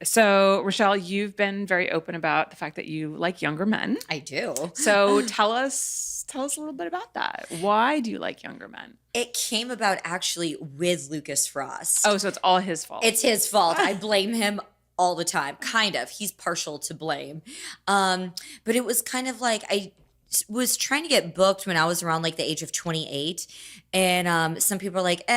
So, Richelle, you've been very open about the fact that you like younger men. I do. So tell us a little bit about that. Why do you like younger men? It came about actually with Lucas Frost. Oh, so it's all his fault. It's his fault. I blame him all the time. Kind of. He's partial to blame. But it was kind of like I was trying to get booked when I was around like the age of 28. And some people are like,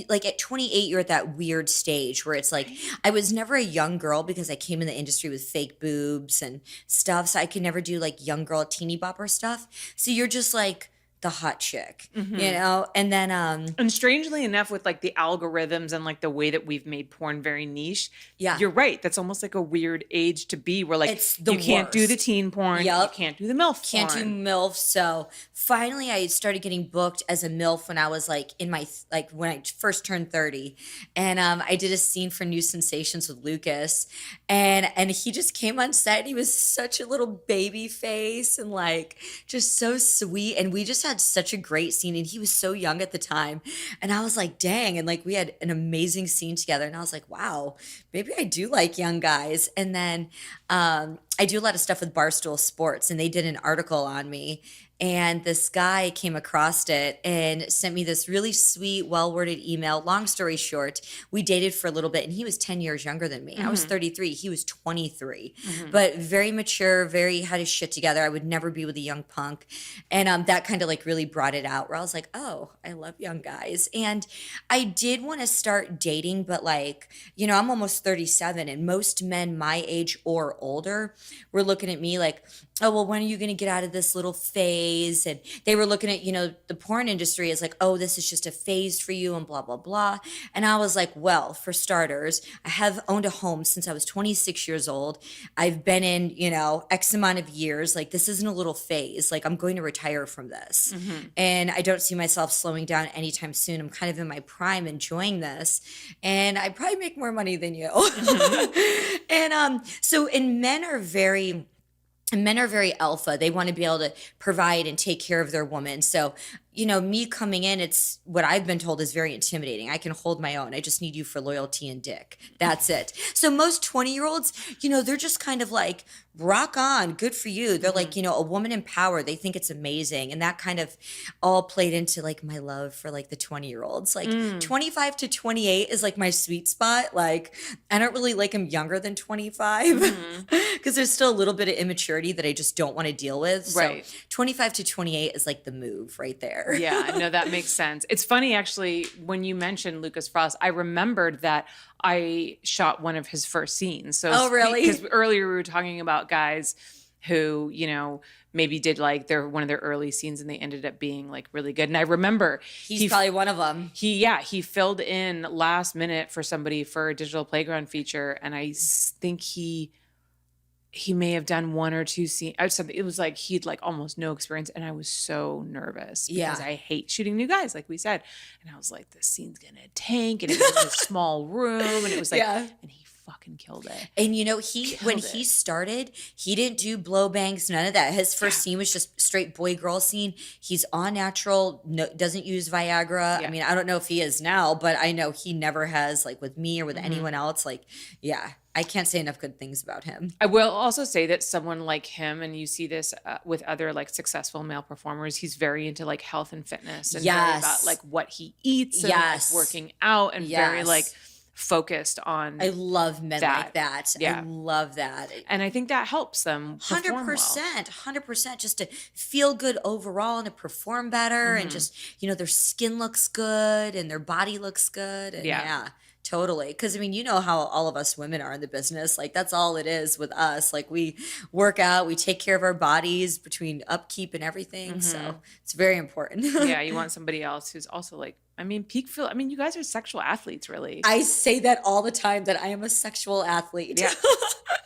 like at 28, you're at that weird stage where it's like, I was never a young girl because I came in the industry with fake boobs and stuff. So I could never do like young girl teeny bopper stuff. So you're just like the hot chick, you know? And then, and strangely enough, with like the algorithms and like the way that we've made porn very niche, yeah, you're right. That's almost like a weird age to be where like it's the you can't do worst. the teen porn, you can't do the MILF Can't porn. do MILF. So finally I started getting booked as a MILF when I was like in my, like when I first turned 30. And I did a scene for New Sensations with Lucas. And he just came on set and he was such a little baby face and like just so sweet. And we just had such a great scene and he was so young at the time. And I was like, dang. And like we had an amazing scene together. And I was like, wow, maybe I do like young guys. And then I do a lot of stuff with Barstool Sports and they did an article on me. And this guy came across it and sent me this really sweet, well-worded email. Long story short, we dated for a little bit and he was 10 years younger than me. I was 33. He was 23. But very mature, very had his shit together. I would never be with a young punk. And that kind of like really brought it out where I was like, oh, I love young guys. And I did want to start dating, but like, you know, I'm almost 37 and most men my age or older were looking at me like, oh, well, when are you going to get out of this little phase? And they were looking at, you know, the porn industry as like, oh, this is just a phase for you and blah, blah, blah. And I was like, well, for starters, I have owned a home since I was 26 years old. I've been in, you know, X amount of years. Like, this isn't a little phase. Like, I'm going to retire from this. And I don't see myself slowing down anytime soon. I'm kind of in my prime enjoying this. And I probably make more money than you. And men are very alpha. They want to be able to provide and take care of their woman. So, you know, me coming in, it's what I've been told is very intimidating. I can hold my own. I just need you for loyalty and dick. That's it. So most 20-year-olds, you know, they're just kind of like, rock on, good for you. They're like, you know, a woman in power. They think it's amazing. And that kind of all played into like my love for like the 20-year-olds. Like 25 to 28 is like my sweet spot. Like I don't really like them younger than 25 because there's still a little bit of immaturity that I just don't want to deal with. Right. So 25 to 28 is like the move right there. Yeah, no, that makes sense. It's funny, actually, when you mentioned Lucas Frost, I remembered that I shot one of his first scenes. So, oh, really? Because earlier we were talking about guys who, you know, maybe did like one of their early scenes and they ended up being like really good. And I remember he's probably one of them. He filled in last minute for somebody for a digital playground feature, and I think he may have done one or two scenes. It was like he'd like almost no experience, and I was so nervous because I hate shooting new guys, like we said. And I was like, this scene's gonna tank, and it was in a small room, and it was like, and he fucking killed it. And you know, he started, he didn't do blow bangs, none of that. His first scene was just straight boy girl scene. He's all natural, doesn't use Viagra. I mean, I don't know if he is now, but I know he never has, like with me or with anyone else. Like, I can't say enough good things about him. I will also say that someone like him, and you see this with other like successful male performers, he's very into like health and fitness and very about like what he eats and like working out and very like focused on. I love men like that. I love that. And I think that helps them 100%, just to feel good overall and to perform better and just, you know, their skin looks good and their body looks good. And totally. Because, I mean, you know how all of us women are in the business. Like, that's all it is with us. Like, we work out, we take care of our bodies between upkeep and everything. So it's very important. Yeah, you want somebody else who's also like, I mean, peak feel. I mean, you guys are sexual athletes, really. I say that all the time, that I am a sexual athlete. Yeah.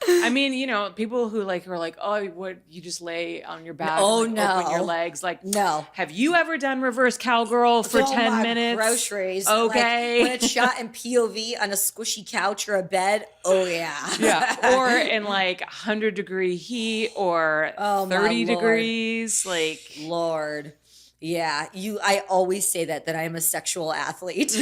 I mean, you know, people who like are like, oh, what, you just lay on your back and like, open your legs. Like, no. Have you ever done reverse cowgirl for 10 minutes? Groceries. Okay. Like, when it's shot in POV on a squishy couch or a bed. Oh, yeah. Yeah. Or in like 100-degree heat or 30 degrees. Like, Lord. Yeah. I always say that I am a sexual athlete.